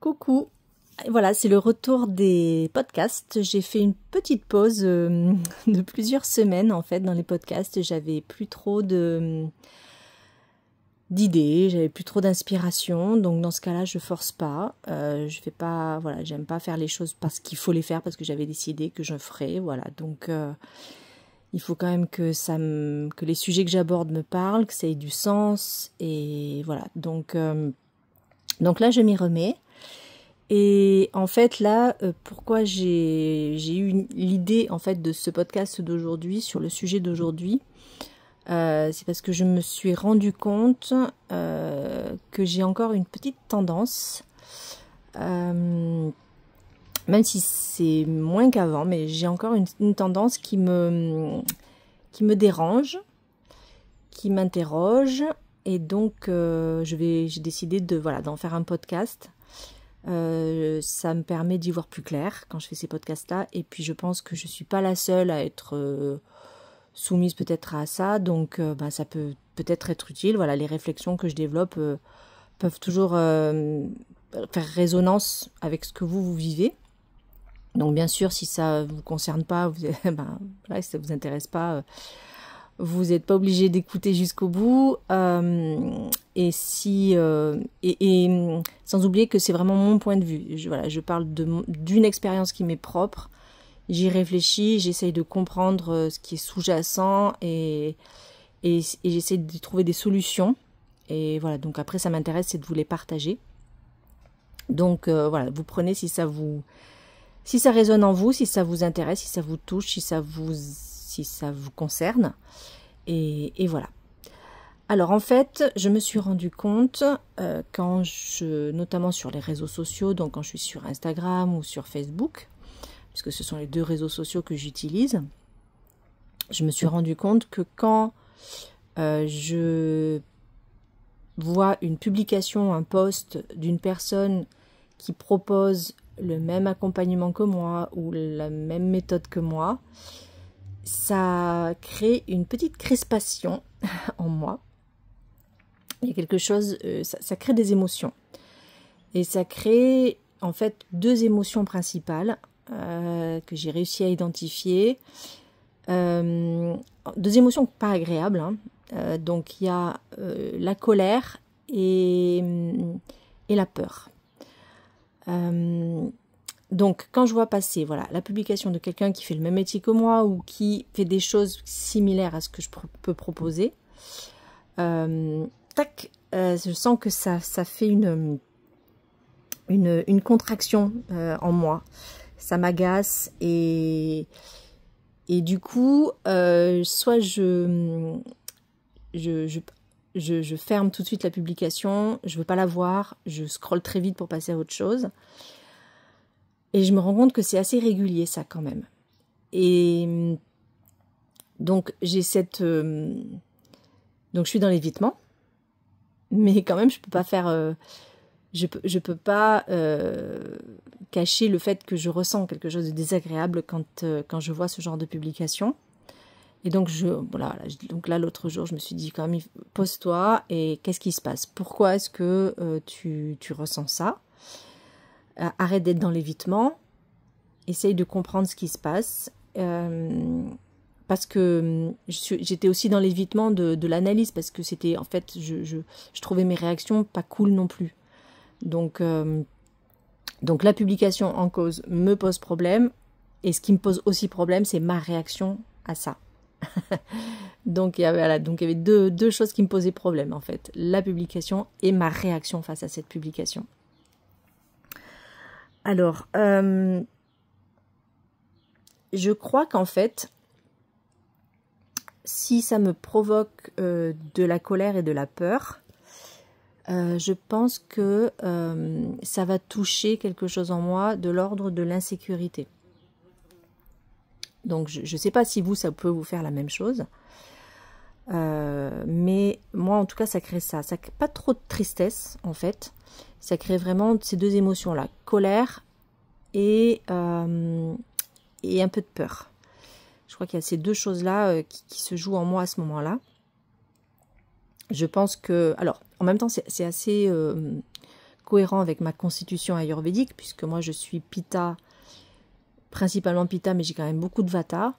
Coucou, voilà, c'est le retour des podcasts. J'ai fait une petite pause de plusieurs semaines en fait dans les podcasts. J'avais plus trop d'idées, j'avais plus trop d'inspiration. Donc dans ce cas-là, je force pas. Je fais pas, voilà, j'aime pas faire les choses parce qu'il faut les faire parce que j'avais décidé que je ferais. Voilà, donc il faut quand même que les sujets que j'aborde me parlent, que ça ait du sens et voilà. Donc là, je m'y remets. Et en fait là, pourquoi j'ai eu l'idée en fait de ce podcast d'aujourd'hui sur le sujet d'aujourd'hui, c'est parce que je me suis rendu compte que j'ai encore une petite tendance, même si c'est moins qu'avant, mais j'ai encore une tendance qui me dérange, qui m'interroge, et donc j'ai décidé d'en faire un podcast. Ça me permet d'y voir plus clair quand je fais ces podcasts-là, et puis je pense que je suis pas la seule à être soumise peut-être à ça, donc ça peut peut-être être utile. Voilà, les réflexions que je développe peuvent toujours faire résonance avec ce que vous vivez. Donc bien sûr, si ça vous concerne pas, si ça vous intéresse pas, vous n'êtes pas obligé d'écouter jusqu'au bout, et sans oublier que c'est vraiment mon point de vue. Je parle d'une expérience qui m'est propre. J'y réfléchis, j'essaye de comprendre ce qui est sous-jacent et j'essaie de trouver des solutions. Et voilà, donc après ça m'intéresse, c'est de vous les partager. Donc voilà, vous prenez si ça résonne en vous, si ça vous intéresse, si ça vous touche, si ça vous concerne. Et voilà. Alors en fait, je me suis rendu compte notamment sur les réseaux sociaux, donc quand je suis sur Instagram ou sur Facebook, puisque ce sont les deux réseaux sociaux que j'utilise, je me suis rendu compte que quand je vois une publication, un post d'une personne qui propose le même accompagnement que moi ou la même méthode que moi, ça crée une petite crispation en moi. Il y a quelque chose, ça crée des émotions. Et ça crée en fait deux émotions principales que j'ai réussi à identifier. Deux émotions pas agréables. Donc il y a la colère et la peur. Donc, quand je vois passer la publication de quelqu'un qui fait le même métier que moi ou qui fait des choses similaires à ce que je peux proposer, je sens que ça fait une contraction en moi. Ça m'agace et du coup, soit je ferme tout de suite la publication, je veux pas la voir, je scrolle très vite pour passer à autre chose. Et je me rends compte que c'est assez régulier, ça, quand même. Et donc, j'ai donc, je suis dans l'évitement. Mais quand même, je peux pas faire... je peux pas cacher le fait que je ressens quelque chose de désagréable quand je vois ce genre de publication. Et donc, donc là, l'autre jour, je me suis dit, quand même, pose-toi et qu'est-ce qui se passe? Pourquoi est-ce que tu ressens ça? Arrête d'être dans l'évitement, essaye de comprendre ce qui se passe, parce que j'étais aussi dans l'évitement de l'analyse, parce que c'était, en fait, je trouvais mes réactions pas cool non plus. Donc la publication en cause me pose problème, et ce qui me pose aussi problème, c'est ma réaction à ça. Donc il y avait deux choses qui me posaient problème, en fait, la publication et ma réaction face à cette publication. Alors, je crois qu'en fait, si ça me provoque de la colère et de la peur, je pense que ça va toucher quelque chose en moi de l'ordre de l'insécurité. Donc, je ne sais pas si ça peut vous faire la même chose. Mais moi, en tout cas, ça crée ça. Ça crée pas trop de tristesse, en fait. Ça crée vraiment ces deux émotions-là, colère et un peu de peur. Je crois qu'il y a ces deux choses-là qui se jouent en moi à ce moment-là. Je pense que... Alors, en même temps, c'est assez cohérent avec ma constitution ayurvédique, puisque moi je suis Pitta, principalement Pitta, mais j'ai quand même beaucoup de Vata.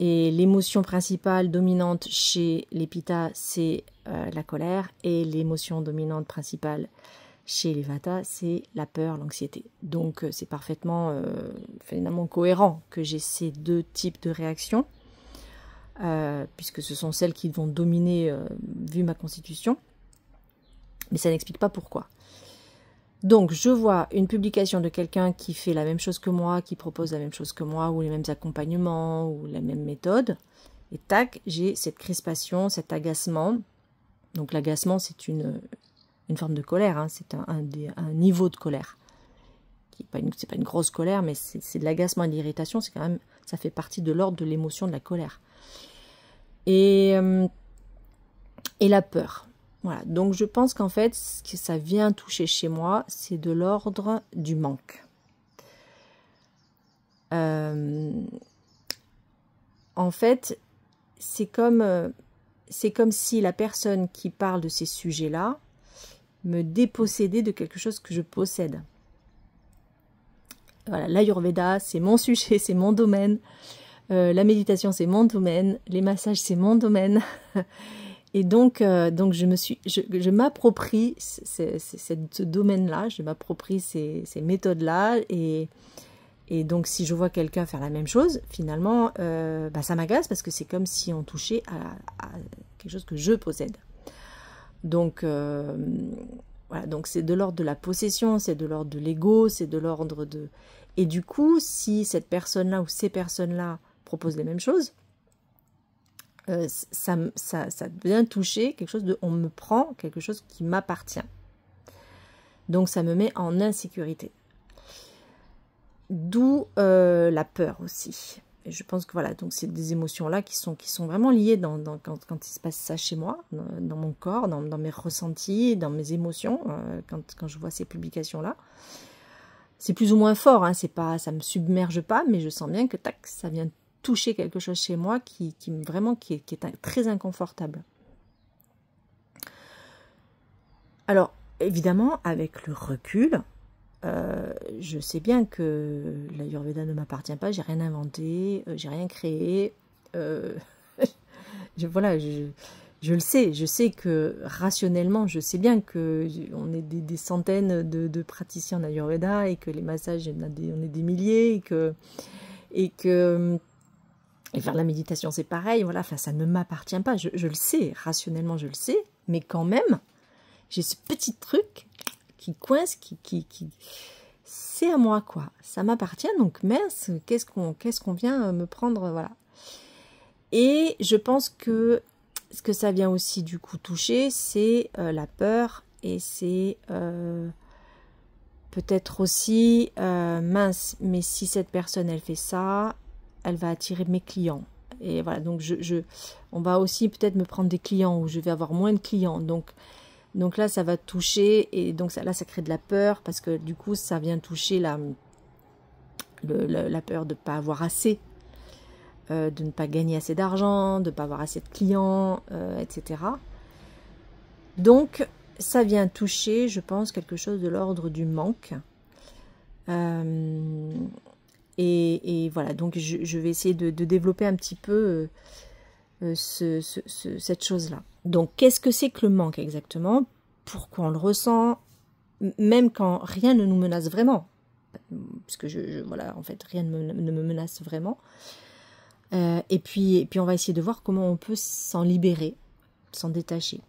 Et l'émotion principale dominante chez les Pitta, c'est la colère. Et l'émotion dominante principale chez les Vata, c'est la peur, l'anxiété. Donc c'est parfaitement finalement cohérent que j'ai ces deux types de réactions, puisque ce sont celles qui vont dominer vu ma constitution. Mais ça n'explique pas pourquoi. Donc je vois une publication de quelqu'un qui fait la même chose que moi, qui propose la même chose que moi, ou les mêmes accompagnements, ou la même méthode. Et tac, j'ai cette crispation, cet agacement. Donc l'agacement, c'est une forme de colère, hein. C'est un niveau de colère. C'est pas une grosse colère, mais c'est de l'agacement et de l'irritation. C'est quand même, ça fait partie de l'ordre de l'émotion de la colère. Et la peur. Voilà, donc je pense qu'en fait, ce que ça vient toucher chez moi, c'est de l'ordre du manque. En fait, c'est comme si la personne qui parle de ces sujets-là me dépossédait de quelque chose que je possède. Voilà, l'Ayurveda, c'est mon sujet, c'est mon domaine. La méditation, c'est mon domaine. Les massages, c'est mon domaine. Et donc je m'approprie ce domaine-là, je m'approprie ces méthodes-là. Et donc, si je vois quelqu'un faire la même chose, finalement, ça m'agace parce que c'est comme si on touchait à quelque chose que je possède. Donc, voilà, donc c'est de l'ordre de la possession, c'est de l'ordre de l'ego, c'est de l'ordre de... Et du coup, si cette personne-là ou ces personnes-là proposent les mêmes choses, ça vient toucher quelque chose de... On me prend quelque chose qui m'appartient. Donc, ça me met en insécurité. D'où la peur aussi. Et je pense que voilà, donc c'est des émotions-là qui sont vraiment liées quand il se passe ça chez moi, dans mon corps, dans mes ressentis, dans mes émotions, quand je vois ces publications-là. C'est plus ou moins fort, hein, ça me submerge pas, mais je sens bien que tac, ça vient toucher quelque chose chez moi qui est très inconfortable. Alors, évidemment, avec le recul, je sais bien que l'Ayurveda ne m'appartient pas, j'ai rien inventé, j'ai rien créé. Voilà, je le sais, je sais que rationnellement, je sais bien qu'on est des centaines de praticiens en Ayurveda et que les massages, on est des milliers et faire la méditation, c'est pareil. Voilà, enfin, ça ne m'appartient pas. Je le sais, rationnellement, je le sais, mais quand même, j'ai ce petit truc qui coince, c'est à moi, quoi. Ça m'appartient, donc mince, qu'est-ce qu'on vient me prendre, voilà. Et je pense que ce que ça vient aussi du coup toucher, c'est la peur, et c'est peut-être aussi, mince, mais si cette personne, elle fait ça, elle va attirer mes clients. Et voilà, donc on va aussi peut-être me prendre des clients, ou je vais avoir moins de clients, donc là, ça va toucher, et donc là, ça crée de la peur, parce que du coup, ça vient toucher la peur de ne pas avoir assez, de ne pas gagner assez d'argent, de ne pas avoir assez de clients, etc. Donc, ça vient toucher, je pense, quelque chose de l'ordre du manque. Et voilà, donc je vais essayer de développer un petit peu cette chose-là. Donc, qu'est-ce que c'est que le manque exactement? Pourquoi on le ressent? Même quand rien ne nous menace vraiment. Puisque voilà, en fait, rien ne me menace vraiment. Et puis, on va essayer de voir comment on peut s'en libérer, s'en détacher.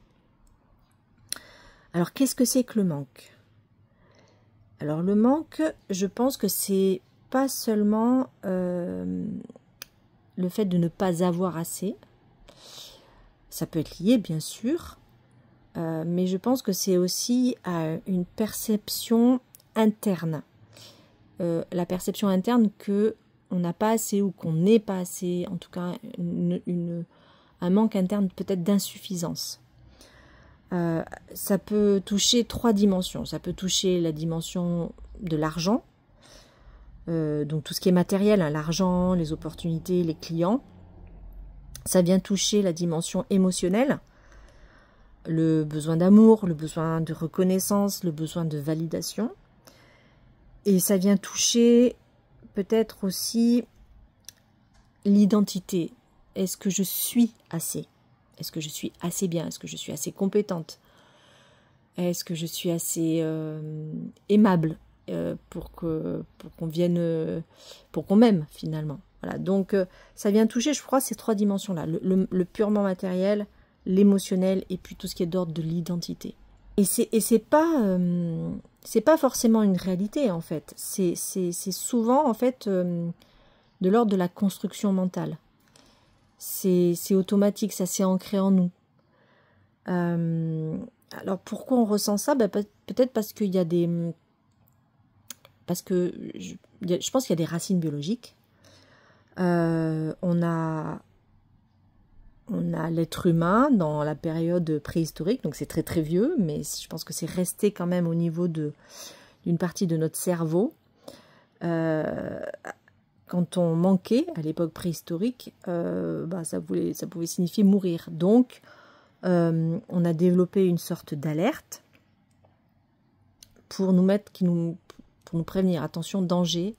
Alors, qu'est-ce que c'est que le manque? Alors, le manque, je pense que c'est pas seulement le fait de ne pas avoir assez. Ça peut être lié, bien sûr, mais je pense que c'est aussi une perception interne. La perception interne qu'on n'a pas assez ou qu'on n'est pas assez, en tout cas un manque interne peut-être d'insuffisance. Ça peut toucher 3 dimensions. Ça peut toucher la dimension de l'argent, donc tout ce qui est matériel, hein, l'argent, les opportunités, les clients. Ça vient toucher la dimension émotionnelle, le besoin d'amour, le besoin de reconnaissance, le besoin de validation. Et ça vient toucher peut-être aussi l'identité. Est-ce que je suis assez? Est-ce que je suis assez bien? Est-ce que je suis assez compétente? Est-ce que je suis assez aimable pour qu'on vienne, pour qu'on m'aime finalement? Voilà. Donc ça vient toucher, je crois, ces 3 dimensions-là, le purement matériel, l'émotionnel et puis tout ce qui est d'ordre de l'identité. Et c'est pas forcément une réalité en fait. C'est souvent en fait de l'ordre de la construction mentale. C'est automatique, ça s'est ancré en nous. Alors pourquoi on ressent ça? Peut-être parce qu'il y a des... Parce que je pense qu'il y a des racines biologiques. On a l'être humain dans la période préhistorique, donc c'est très très vieux, mais je pense que c'est resté quand même au niveau d'une partie de notre cerveau. Quand on manquait à l'époque préhistorique, ça pouvait signifier mourir. Donc, on a développé une sorte d'alerte pour nous prévenir. Attention, danger.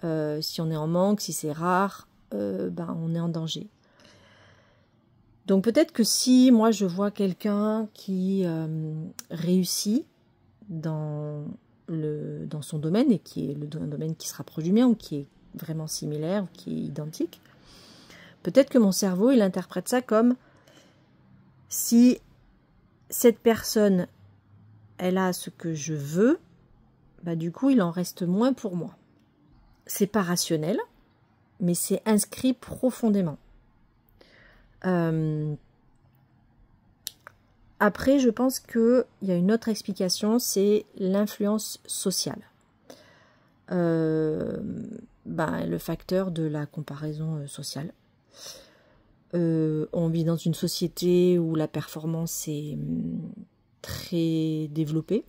Si on est en manque, si c'est rare, on est en danger. Donc peut-être que si moi je vois quelqu'un qui réussit dans son domaine et qui est un domaine qui se rapproche du mien ou qui est vraiment similaire ou qui est identique, peut-être que mon cerveau il interprète ça comme si cette personne elle a ce que je veux, du coup il en reste moins pour moi. C'est pas rationnel, mais c'est inscrit profondément. Après, je pense qu'il y a une autre explication, c'est l'influence sociale. Le facteur de la comparaison sociale. On vit dans une société où la performance est très développée.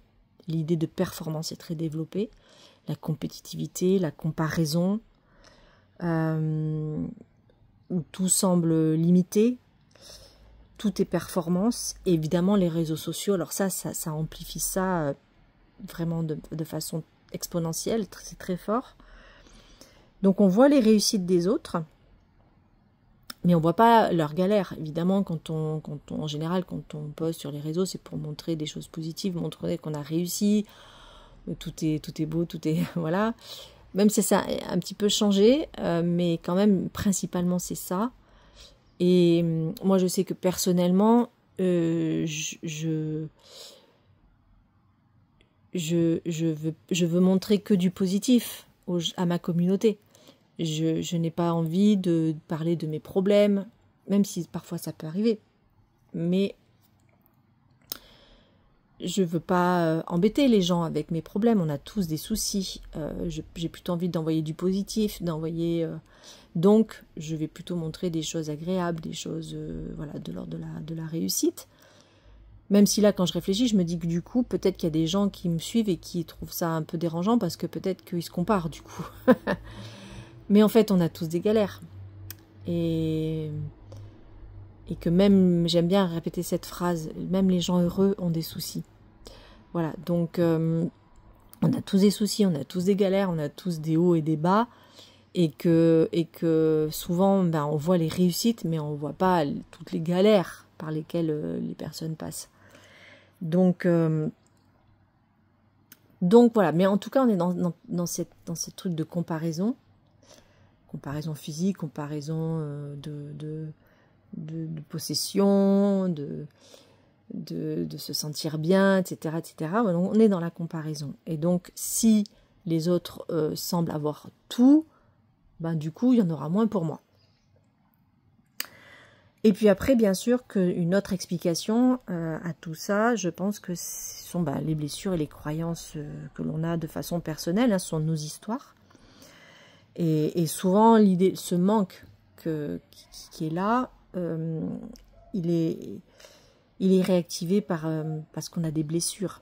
L'idée de performance est très développée. La compétitivité, la comparaison, où tout semble limité, tout est performance. Et évidemment, les réseaux sociaux, alors ça amplifie ça vraiment de façon exponentielle, c'est très fort. Donc on voit les réussites des autres, mais on voit pas leurs galères. Évidemment, en général, quand on poste sur les réseaux, c'est pour montrer des choses positives, montrer qu'on a réussi, tout est beau, tout est... voilà. Même si ça a un petit peu changé, mais quand même, principalement, c'est ça. Et moi, je sais que personnellement, je veux montrer que du positif à ma communauté. Je n'ai pas envie de parler de mes problèmes, même si parfois ça peut arriver. Mais je veux pas embêter les gens avec mes problèmes. On a tous des soucis. J'ai plutôt envie d'envoyer du positif, donc, je vais plutôt montrer des choses agréables, des choses de l'ordre de la réussite. Même si là, quand je réfléchis, je me dis que du coup, peut-être qu'il y a des gens qui me suivent et qui trouvent ça un peu dérangeant parce que peut-être qu'ils se comparent du coup. Mais en fait, on a tous des galères. Et que même, j'aime bien répéter cette phrase, même les gens heureux ont des soucis. Voilà, donc on a tous des soucis, on a tous des galères, on a tous des hauts et des bas. Et que souvent, on voit les réussites, mais on ne voit pas toutes les galères par lesquelles les personnes passent. Donc voilà, mais en tout cas, on est dans ce truc de comparaison physique, comparaison de possession, de se sentir bien, etc., etc. On est dans la comparaison. Et donc, si les autres semblent avoir tout, du coup, il y en aura moins pour moi. Et puis après, bien sûr, qu'une autre explication à tout ça, je pense que ce sont les blessures et les croyances que l'on a de façon personnelle, ce sont nos histoires. Et souvent, ce manque qui est là, il est réactivé parce qu'on a des blessures.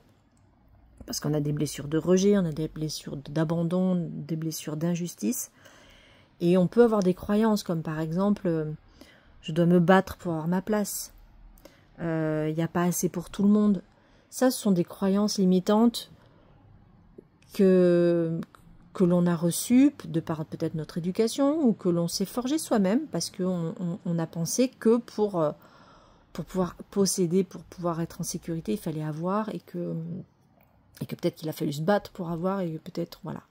Parce qu'on a des blessures de rejet, on a des blessures d'abandon, des blessures d'injustice. Et on peut avoir des croyances comme par exemple, je dois me battre pour avoir ma place. il n'y a pas assez pour tout le monde. Ça, ce sont des croyances limitantes que l'on a reçues de par peut-être notre éducation ou que l'on s'est forgé soi-même parce qu'on a pensé que pour pouvoir posséder, pour pouvoir être en sécurité, il fallait avoir et que peut-être qu'il a fallu se battre pour avoir et peut-être, voilà.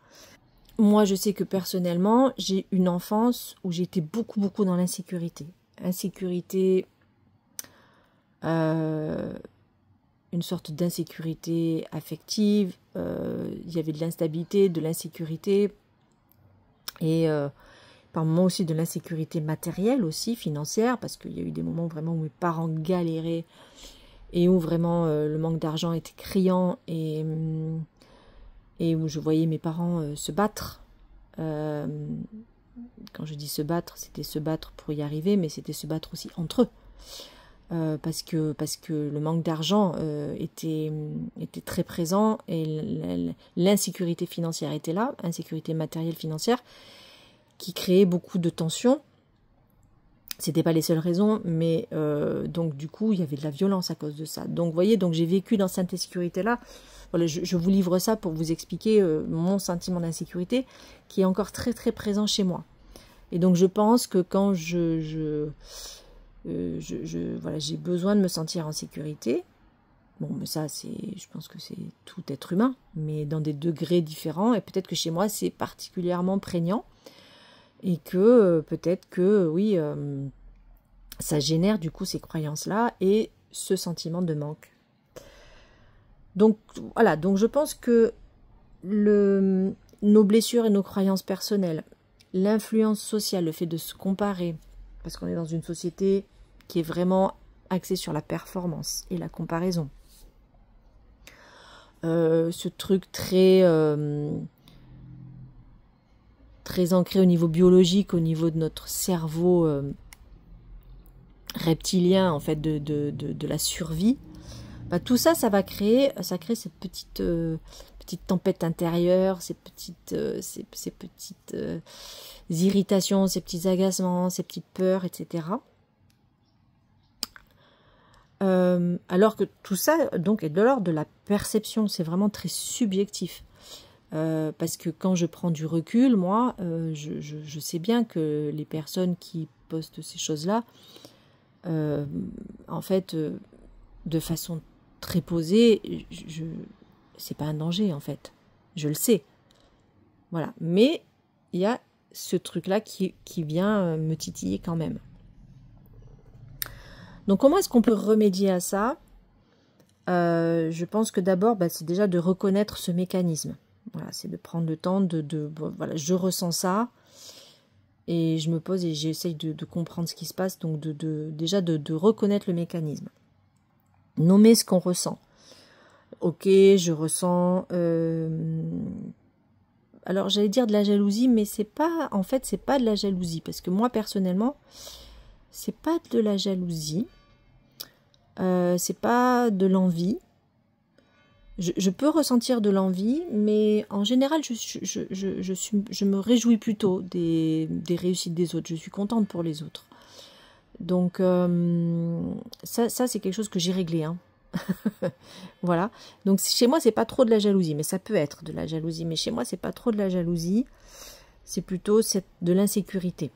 Moi, je sais que personnellement, j'ai une enfance où j'étais beaucoup dans l'insécurité. Insécurité, une sorte d'insécurité affective, il y avait de l'instabilité, de l'insécurité et par moments aussi de l'insécurité matérielle aussi, financière, parce qu'il y a eu des moments vraiment où mes parents galéraient et où vraiment le manque d'argent était criant et où je voyais mes parents se battre. Quand je dis se battre, c'était se battre pour y arriver, mais c'était se battre aussi entre eux. Parce que le manque d'argent était très présent et l'insécurité financière était là, insécurité matérielle financière, qui créait beaucoup de tensions. C'était pas les seules raisons, mais donc du coup il y avait de la violence à cause de ça. Donc vous voyez, donc j'ai vécu dans cette insécurité-là. Voilà, je vous livre ça pour vous expliquer mon sentiment d'insécurité qui est encore très présent chez moi. Et donc je pense que quand voilà, j'ai besoin de me sentir en sécurité. Bon, mais ça, je pense que c'est tout être humain, mais dans des degrés différents. Et peut-être que chez moi, c'est particulièrement prégnant. Et que peut-être que, oui, ça génère du coup ces croyances-là et ce sentiment de manque. Donc, voilà. Donc, je pense que nos blessures et nos croyances personnelles, l'influence sociale, le fait de se comparer, parce qu'on est dans une société qui est vraiment axée sur la performance et la comparaison. Ce truc très ancré au niveau biologique, au niveau de notre cerveau reptilien, en fait, de la survie. Bah, tout ça, ça crée cette petite tempête intérieure, ces petites irritations, ces petits agacements, ces petites peurs, etc. Alors que tout ça donc est de l'ordre de la perception, c'est vraiment très subjectif. Parce que quand je prends du recul, moi, je sais bien que les personnes qui postent ces choses-là, en fait, de façon très posée, c'est pas un danger, en fait. Je le sais. Voilà. Mais il y a ce truc-là qui vient me titiller quand même. Donc, comment est-ce qu'on peut remédier à ça? Je pense que d'abord, c'est déjà de reconnaître ce mécanisme. Voilà, c'est de prendre le temps bon, voilà, je ressens ça et je me pose et j'essaye de comprendre ce qui se passe. Donc, déjà de reconnaître le mécanisme. Nommer ce qu'on ressent. Ok, je ressens... alors, j'allais dire de la jalousie, mais c'est pas... En fait, c'est pas de la jalousie. Parce que moi, personnellement, c'est pas de la jalousie. C'est pas de l'envie. Je peux ressentir de l'envie, mais en général, je me réjouis plutôt des réussites des autres. Je suis contente pour les autres. Donc, ça c'est quelque chose que j'ai réglé. Hein. Voilà. Donc, chez moi, c'est pas trop de la jalousie, mais ça peut être de la jalousie. Mais chez moi, c'est pas trop de la jalousie. C'est plutôt de l'insécurité.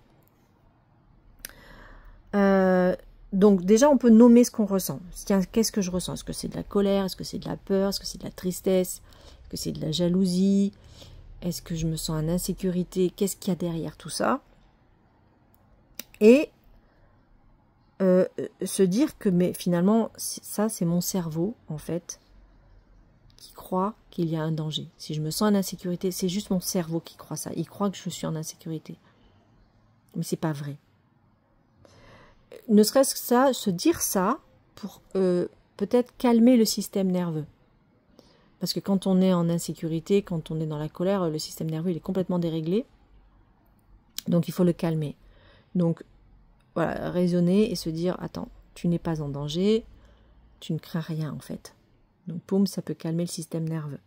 Donc déjà, on peut nommer ce qu'on ressent. Tiens, qu'est-ce que je ressens? Est-ce que c'est de la colère? Est-ce que c'est de la peur? Est-ce que c'est de la tristesse? Est-ce que c'est de la jalousie? Est-ce que je me sens en insécurité? Qu'est-ce qu'il y a derrière tout ça? Et se dire que mais finalement, ça, c'est mon cerveau, en fait, qui croit qu'il y a un danger. Si je me sens en insécurité, c'est juste mon cerveau qui croit ça. Il croit que je suis en insécurité. Mais c'est pas vrai. Ne serait-ce que ça, se dire ça pour peut-être calmer le système nerveux. Parce que quand on est en insécurité, quand on est dans la colère, le système nerveux il est complètement déréglé. Donc il faut le calmer. Donc voilà, raisonner et se dire, attends, tu n'es pas en danger, tu ne crains rien en fait. Donc poum, ça peut calmer le système nerveux.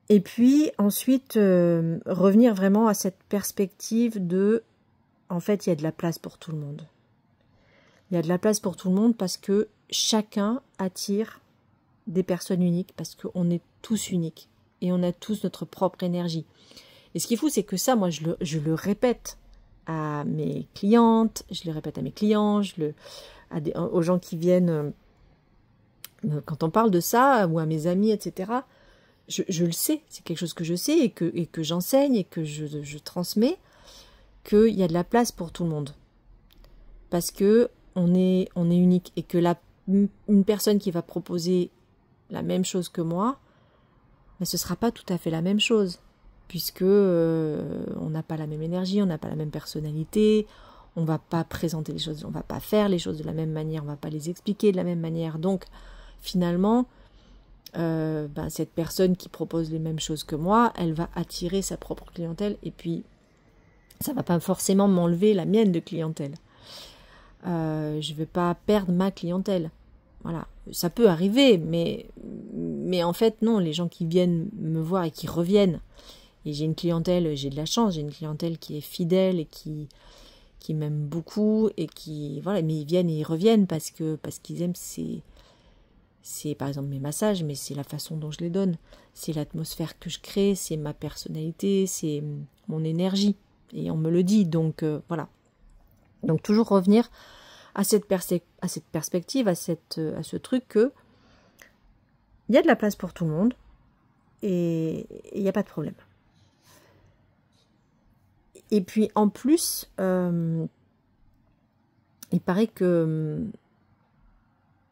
Et puis ensuite, revenir vraiment à cette perspective de... En fait, il y a de la place pour tout le monde. Il y a de la place pour tout le monde parce que chacun attire des personnes uniques, parce qu'on est tous uniques et on a tous notre propre énergie. Et ce qui est fou, c'est que ça, moi, je le répète à mes clientes, je le répète à mes clients, aux gens qui viennent, quand on parle de ça, ou à mes amis, etc., je le sais, c'est quelque chose que je sais et que j'enseigne et que je transmets, qu'il y a de la place pour tout le monde. Parce que on est unique et que une personne qui va proposer la même chose que moi, mais ce ne sera pas tout à fait la même chose, puisque on n'a pas la même énergie, on n'a pas la même personnalité, on ne va pas présenter les choses, on ne va pas faire les choses de la même manière, on ne va pas les expliquer de la même manière. Donc, finalement, cette personne qui propose les mêmes choses que moi, elle va attirer sa propre clientèle, et puis ça ne va pas forcément m'enlever la mienne de clientèle. Je ne vais pas perdre ma clientèle. Voilà, ça peut arriver, mais en fait, non, les gens qui viennent me voir et qui reviennent, et j'ai une clientèle, j'ai de la chance, j'ai une clientèle qui est fidèle et qui m'aime beaucoup, et qui, voilà, mais ils viennent et ils reviennent parce qu'ils aiment, c'est par exemple mes massages, mais c'est la façon dont je les donne, c'est l'atmosphère que je crée, c'est ma personnalité, c'est mon énergie, et on me le dit, donc voilà. Donc toujours revenir à cette perspective, à ce truc que il y a de la place pour tout le monde et il n'y a pas de problème. Et puis en plus, il paraît que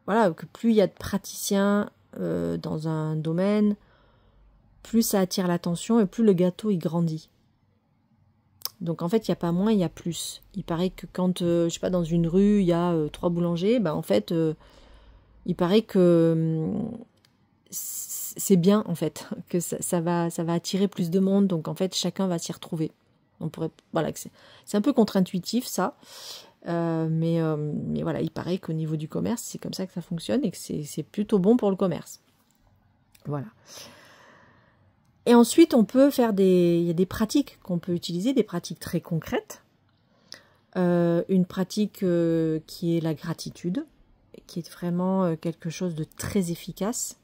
voilà, que plus il y a de praticiens dans un domaine, plus ça attire l'attention et plus le gâteau il grandit. Donc en fait, il n'y a pas moins, il y a plus. Il paraît que quand, je sais pas, dans une rue, il y a 3 boulangers, en fait, il paraît que c'est bien, en fait, que ça va attirer plus de monde. Donc en fait, chacun va s'y retrouver. On pourrait, voilà, c'est un peu contre-intuitif, ça. Mais voilà, il paraît qu'au niveau du commerce, c'est comme ça que ça fonctionne et que c'est plutôt bon pour le commerce. Voilà. Et ensuite, on peut faire il y a des pratiques qu'on peut utiliser, des pratiques très concrètes. Une pratique qui est la gratitude, qui est vraiment quelque chose de très efficace.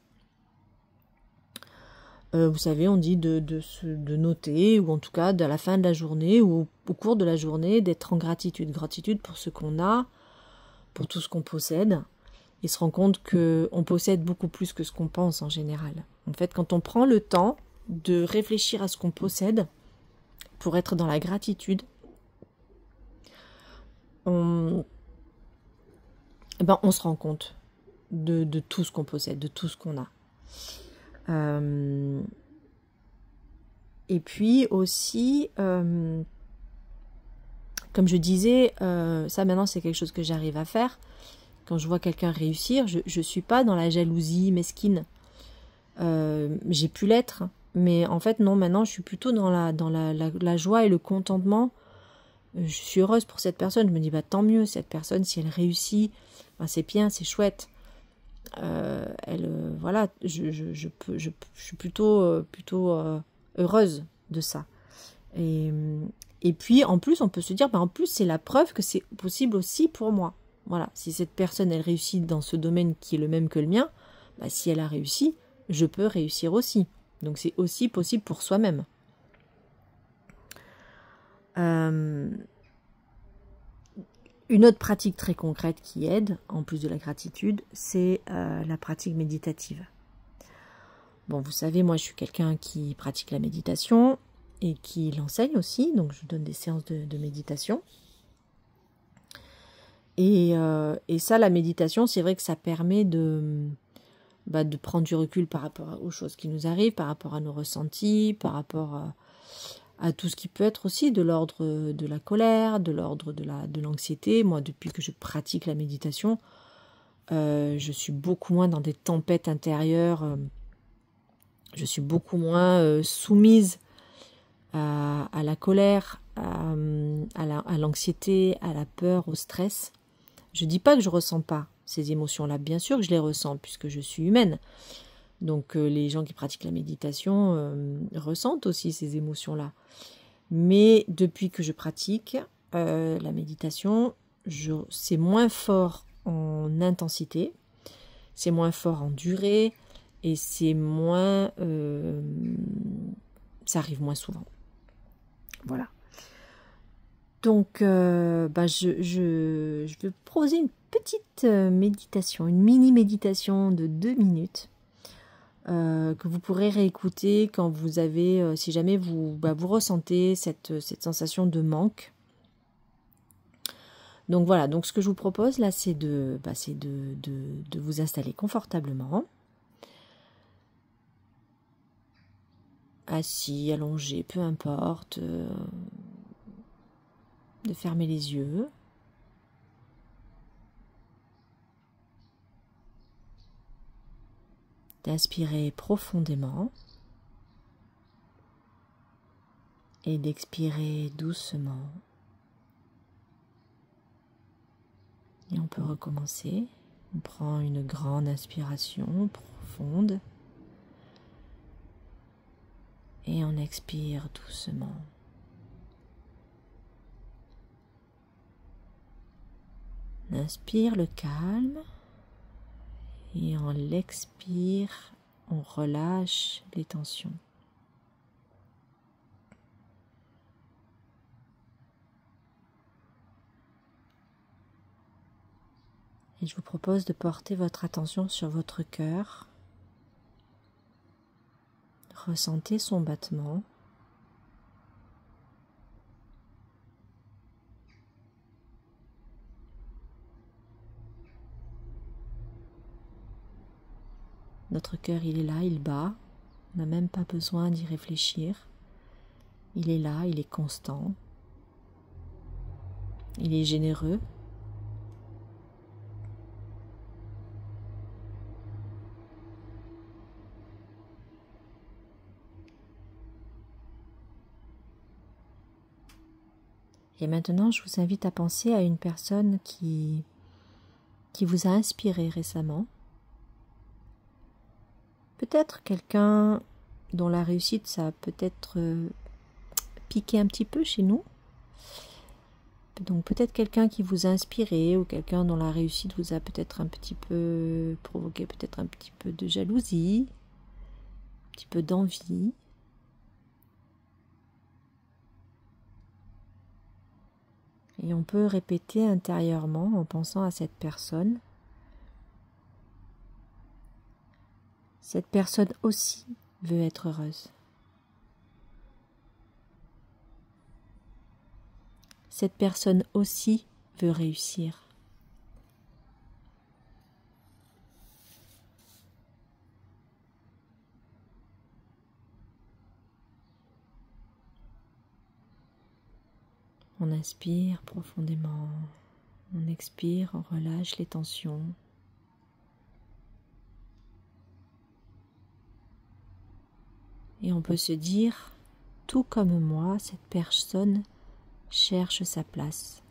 Vous savez, on dit de noter, ou en tout cas, à la fin de la journée, ou au cours de la journée, d'être en gratitude. Gratitude pour ce qu'on a, pour tout ce qu'on possède, et se rendre compte qu'on possède beaucoup plus que ce qu'on pense en général. En fait, quand on prend le temps de réfléchir à ce qu'on possède pour être dans la gratitude, on se rend compte de tout ce qu'on possède, de tout ce qu'on a. Et puis aussi, comme je disais, ça maintenant c'est quelque chose que j'arrive à faire. Quand je vois quelqu'un réussir, je ne suis pas dans la jalousie mesquine. J'ai pu l'être, mais en fait non, maintenant je suis plutôt dans la joie et le contentement. Je suis heureuse pour cette personne, je me dis tant mieux, cette personne si elle réussit, c'est bien, c'est chouette. Voilà, je suis plutôt heureuse de ça. Et puis en plus on peut se dire en plus c'est la preuve que c'est possible aussi pour moi. Voilà, si cette personne elle réussit dans ce domaine qui est le même que le mien, si elle a réussi, je peux réussir aussi. Donc c'est aussi possible pour soi-même. Une autre pratique très concrète qui aide, en plus de la gratitude, c'est la pratique méditative. Bon, vous savez, moi je suis quelqu'un qui pratique la méditation et qui l'enseigne aussi, donc je donne des séances de méditation. Et ça, la méditation, c'est vrai que ça permet de prendre du recul par rapport aux choses qui nous arrivent, par rapport à nos ressentis, par rapport à tout ce qui peut être aussi de l'ordre de la colère, de l'ordre de l'anxiété. Moi, depuis que je pratique la méditation, je suis beaucoup moins dans des tempêtes intérieures, je suis beaucoup moins soumise à la colère, à l'anxiété, à la peur, au stress. Je ne dis pas que je ne ressens pas ces émotions-là, bien sûr que je les ressens puisque je suis humaine. Donc les gens qui pratiquent la méditation ressentent aussi ces émotions-là. Mais depuis que je pratique la méditation, c'est moins fort en intensité, c'est moins fort en durée et c'est moins, ça arrive moins souvent. Voilà. Donc, je vais proposer une petite méditation, une mini méditation de 2 minutes que vous pourrez réécouter quand vous avez, si jamais vous ressentez cette sensation de manque. Donc voilà, donc ce que je vous propose là, c'est de vous installer confortablement, assis, allongé, peu importe, de fermer les yeux. D'inspirer profondément et d'expirer doucement. Et on peut recommencer. On prend une grande inspiration profonde et on expire doucement. On inspire le calme et on l'expire, on relâche les tensions. Et je vous propose de porter votre attention sur votre cœur. Ressentez son battement. Notre cœur, il est là, il bat. On n'a même pas besoin d'y réfléchir. Il est là, il est constant. Il est généreux. Et maintenant, je vous invite à penser à une personne qui vous a inspiré récemment. Peut-être quelqu'un dont la réussite, ça a peut-être piqué un petit peu chez nous. Donc peut-être quelqu'un qui vous a inspiré ou quelqu'un dont la réussite vous a peut-être un petit peu provoqué peut-être un petit peu de jalousie, un petit peu d'envie. Et on peut répéter intérieurement en pensant à cette personne. Cette personne aussi veut être heureuse. Cette personne aussi veut réussir. On inspire profondément, on expire, on relâche les tensions. Et on peut se dire, tout comme moi, cette personne cherche sa place.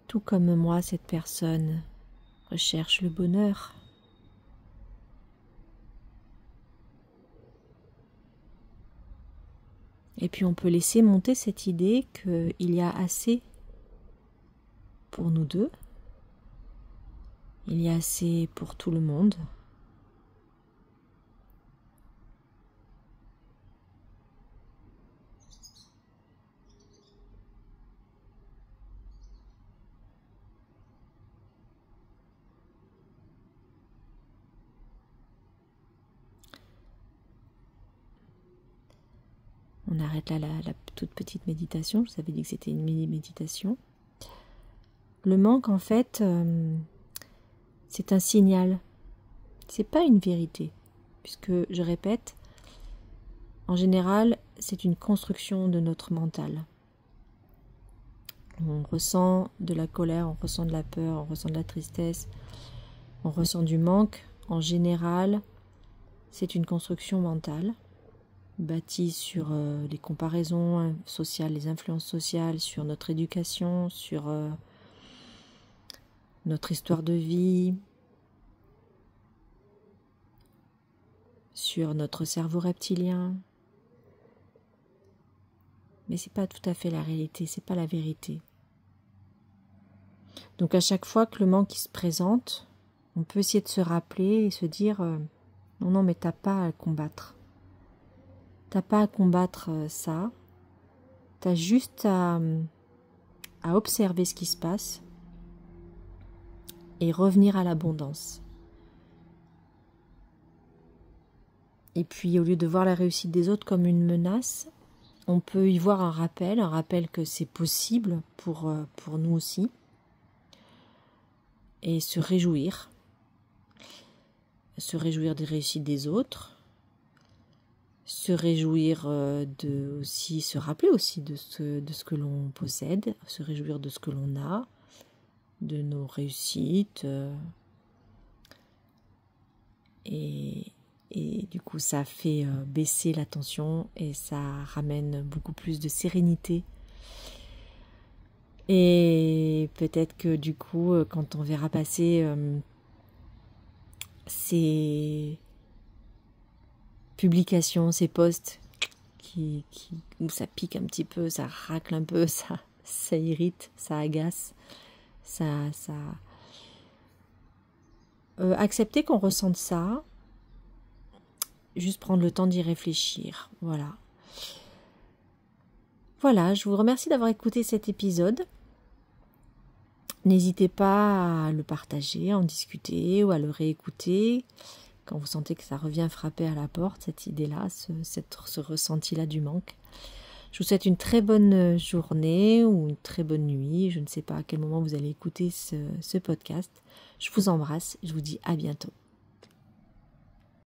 Tout comme moi, cette personne recherche le bonheur. Et puis on peut laisser monter cette idée qu'il y a assez pour nous deux. Il y a assez pour tout le monde. On arrête là la toute petite méditation. Je vous avais dit que c'était une mini-méditation. Le manque, en fait, c'est un signal. C'est pas une vérité. Puisque, je répète, en général, c'est une construction de notre mental. On ressent de la colère, on ressent de la peur, on ressent de la tristesse, on ressent du manque. En général, c'est une construction mentale. bâti sur les comparaisons sociales, les influences sociales, sur notre éducation, sur notre histoire de vie, sur notre cerveau reptilien. Mais c'est pas tout à fait la réalité, c'est pas la vérité. Donc à chaque fois que le manque se présente, on peut essayer de se rappeler et se dire non, mais t'as pas à combattre. T'as pas à combattre ça. T'as juste à observer ce qui se passe et revenir à l'abondance. Et puis au lieu de voir la réussite des autres comme une menace, on peut y voir un rappel que c'est possible pour nous aussi. Et se réjouir des réussites des autres, se rappeler aussi de ce que l'on possède, se réjouir de ce que l'on a, de nos réussites, et du coup ça fait baisser la tension et ça ramène beaucoup plus de sérénité. Et peut-être que du coup, quand on verra passer ces publications, ces posts où ça pique un petit peu, ça racle un peu, ça irrite, ça agace, accepter qu'on ressente ça, juste prendre le temps d'y réfléchir, voilà. Voilà, je vous remercie d'avoir écouté cet épisode. N'hésitez pas à le partager, à en discuter ou à le réécouter quand vous sentez que ça revient frapper à la porte, cette idée-là, ce ressenti-là du manque. Je vous souhaite une très bonne journée ou une très bonne nuit. Je ne sais pas à quel moment vous allez écouter ce podcast. Je vous embrasse, je vous dis à bientôt.